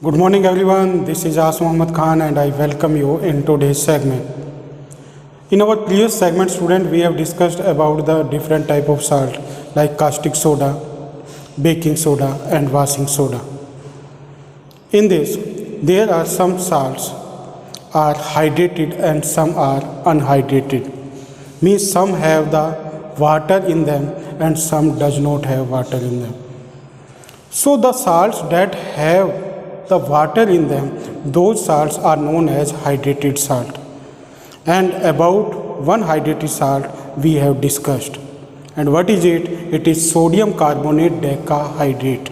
Good morning everyone, this is As Mohammad Khan and I welcome you in today's segment. In our previous segment student we have discussed about the different type of salt like caustic soda, baking soda and washing soda. In this there are some salts are hydrated and some are unhydrated. Means some have the water in them and some does not have water in them. So the salts that have the water in them, those salts are known as hydrated salt. And about one hydrated salt we have discussed. And what is it? It is sodium carbonate decahydrate.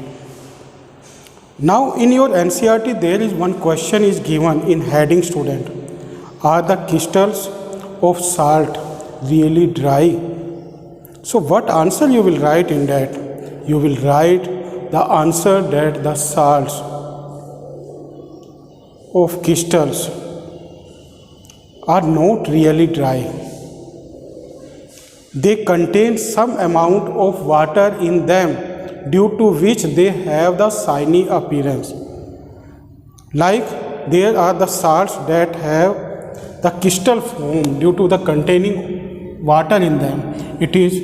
Now in your NCERT there is one question is given in heading student. Are the crystals of salt really dry? So what answer you will write in that? You will write the answer that the salts of crystals are not really dry. They contain some amount of water in them due to which they have the shiny appearance. Like there are the salts that have the crystal form due to the containing water in them. It is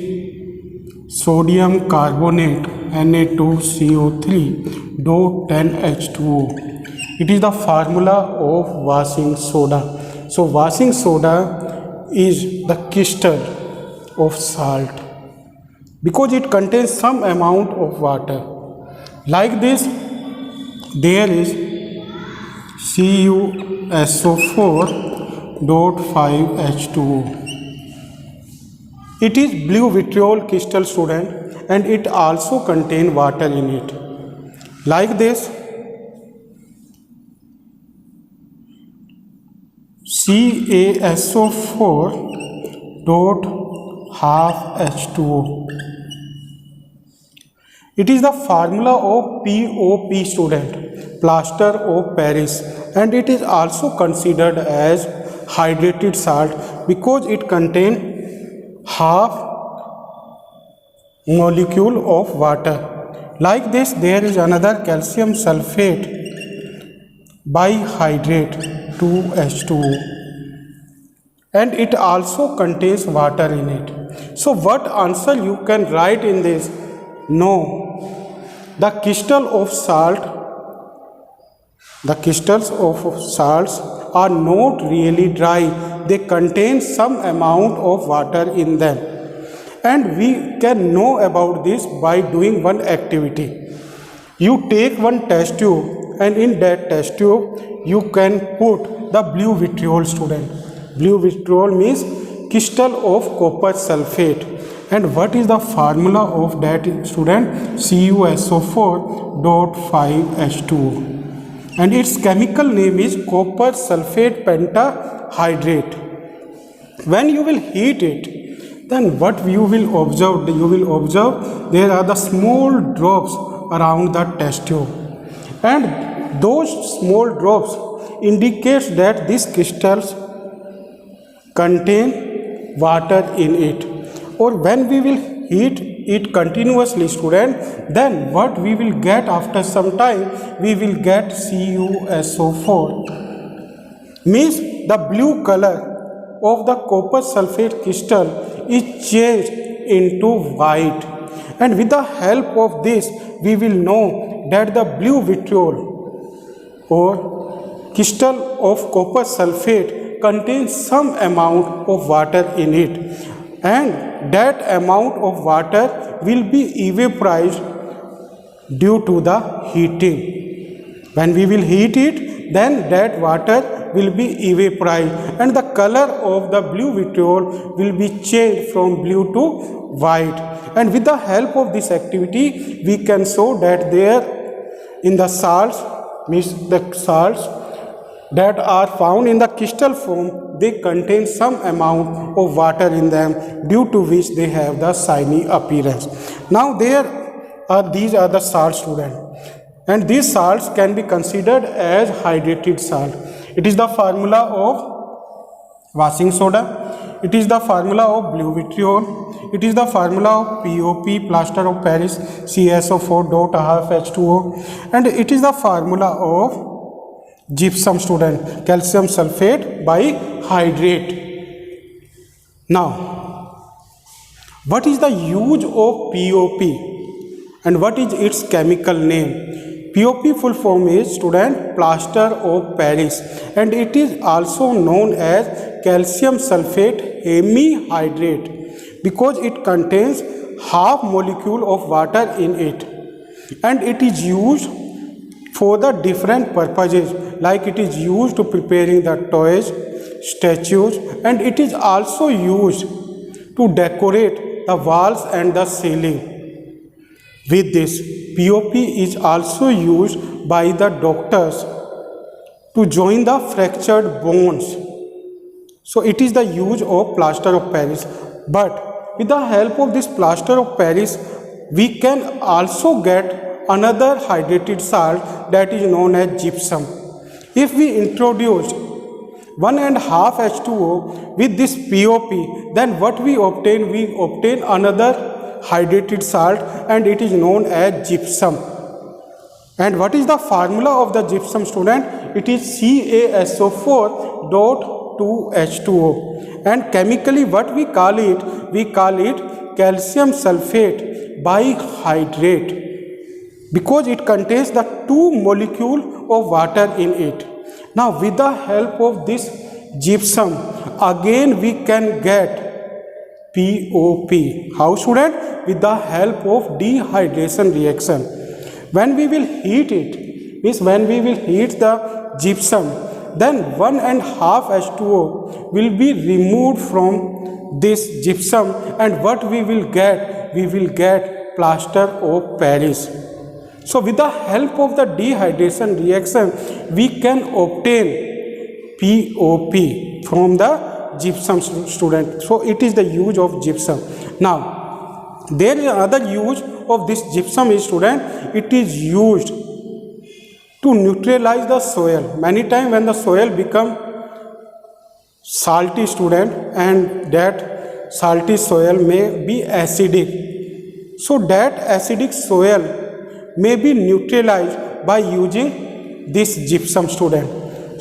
sodium carbonate Na2CO3.10H2O. It is the formula of washing soda. So washing soda is the crystal of salt because it contains some amount of water. Like this, there is CuSO4.5H2O. It is blue vitriol crystal student and it also contains water in it. Like this, CaSO4.5H2O. It is the formula of POP student, plaster of Paris, and it is also considered as hydrated salt because it contains half molecule of water. Like this, there is another calcium sulfate bihydrate 2H2O, and it also contains water in it. So what answer you can write in this? No, the crystals of salts are not really dry. They contain some amount of water in them, and we can know about this by doing one activity. You take one test tube and in that test tube you can put the blue vitriol student. Blue vitriol means crystal of copper sulfate. And what is the formula of that student? CuSO4.5H2O. And its chemical name is copper sulfate pentahydrate. When you will heat it, then what you will observe? You will observe there are the small drops around the test tube. And those small drops indicates that these crystals contain water in it. Or when we will heat it continuously student, then what we will get after some time? We will get CuSO4. Means the blue color of the copper sulfate crystal is changed into white. And with the help of this, we will know that the blue vitriol or crystal of copper sulfate contains some amount of water in it, and that amount of water will be evaporized due to the heating. When we will heat it, then that water will be evaporized and the color of the blue vitriol will be changed from blue to white. And with the help of this activity, we can show that there in the salts, means the salts that are found in the crystal form, they contain some amount of water in them due to which they have the shiny appearance. Now these are the salts student, and these salts can be considered as hydrated salt. It is the formula of washing soda. It is the formula of blue vitriol. It is the formula of POP, plaster of Paris, CaSO4 dot half H2O, and it is the formula of gypsum, student, calcium sulfate bihydrate. Now, what is the use of POP and what is its chemical name? POP full form is, student, plaster of Paris, and it is also known as calcium sulfate hemihydrate because it contains half molecule of water in it, and it is used for the different purposes, like it is used to preparing the toys, statues, and it is also used to decorate the walls and the ceiling. With this, POP is also used by the doctors to join the fractured bones. So it is the use of plaster of Paris. But with the help of this plaster of Paris, we can also get another hydrated salt that is known as gypsum. If we introduce 1.5 H2O with this POP, then what we obtain? We obtain another hydrated salt, and it is known as gypsum. And what is the formula of the gypsum, student? It is CaSO4 dot 2H2O, and chemically what we call it? We call it calcium sulfate bihydrate because it contains the 2 molecules of water in it. Now, with the help of this gypsum, again we can get POP. How, student? With the help of dehydration reaction. When we will heat it, means when we will heat the gypsum, then 1.5 H2O will be removed from this gypsum, and what we will get? We will get plaster of Paris. So with the help of the dehydration reaction, we can obtain POP from the gypsum, student. So it is the use of gypsum. Now, there is another use of this gypsum is, student, it is used to neutralize the soil. Many times when the soil become salty, student, and that salty soil may be acidic. So that acidic soil may be neutralized by using this gypsum, student.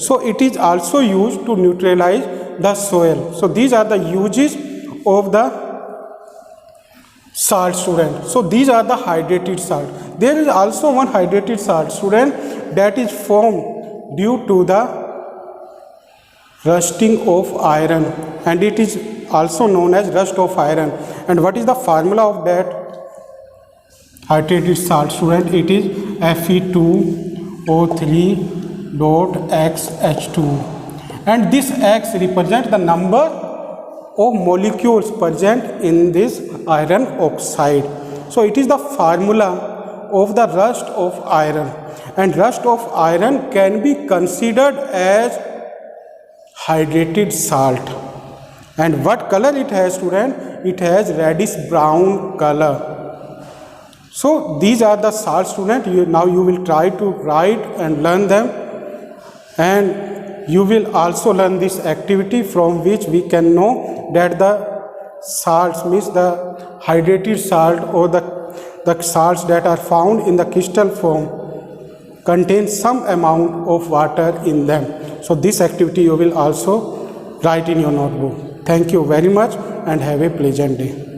So it is also used to neutralize the soil. So these are the uses of the salt, student. So these are the hydrated salt. There is also one hydrated salt, student, that is formed due to the rusting of iron, and it is also known as rust of iron. And what is the formula of that hydrated salt, student? It is Fe2O3 dot XH2, and this X represents the number of molecules present in this iron oxide. So it is the formula of the rust of iron, and rust of iron can be considered as hydrated salt. And what color it has, student? It has reddish brown color. So these are the salt, student. Now you will try to write and learn them, and you will also learn this activity from which we can know that the salts, means the hydrated salt or the salts that are found in the crystal form, contain some amount of water in them. So this activity you will also write in your notebook. Thank you very much and have a pleasant day.